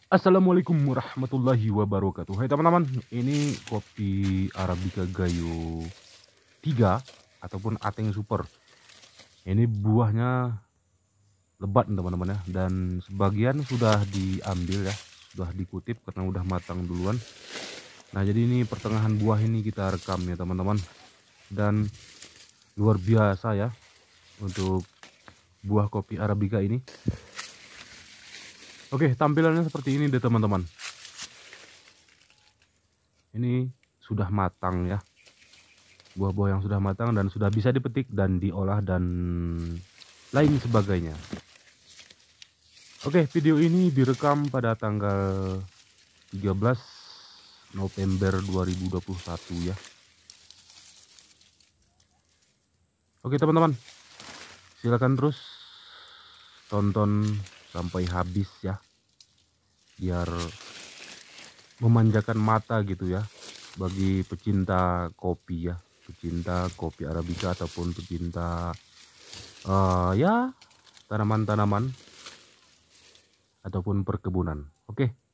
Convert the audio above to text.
Assalamualaikum warahmatullahi wabarakatuh. Hai teman-teman, ini kopi Arabica Gayo 3 ataupun Ateng Super. Ini buahnya lebat teman-teman ya, dan sebagian sudah diambil ya, sudah dikutip karena udah matang duluan. Nah, jadi ini pertengahan buah ini kita rekam ya teman-teman. Dan luar biasa ya untuk buah kopi Arabica ini. Oke, tampilannya seperti ini deh teman-teman. Ini sudah matang ya. Buah-buah yang sudah matang dan sudah bisa dipetik dan diolah dan lain sebagainya. Oke, video ini direkam pada tanggal 13 November 2021 ya. Oke teman-teman, silakan terus tonton sampai habis ya, biar memanjakan mata gitu ya bagi pecinta kopi ya, pecinta kopi Arabica ataupun pecinta ya tanaman-tanaman ataupun perkebunan. Oke.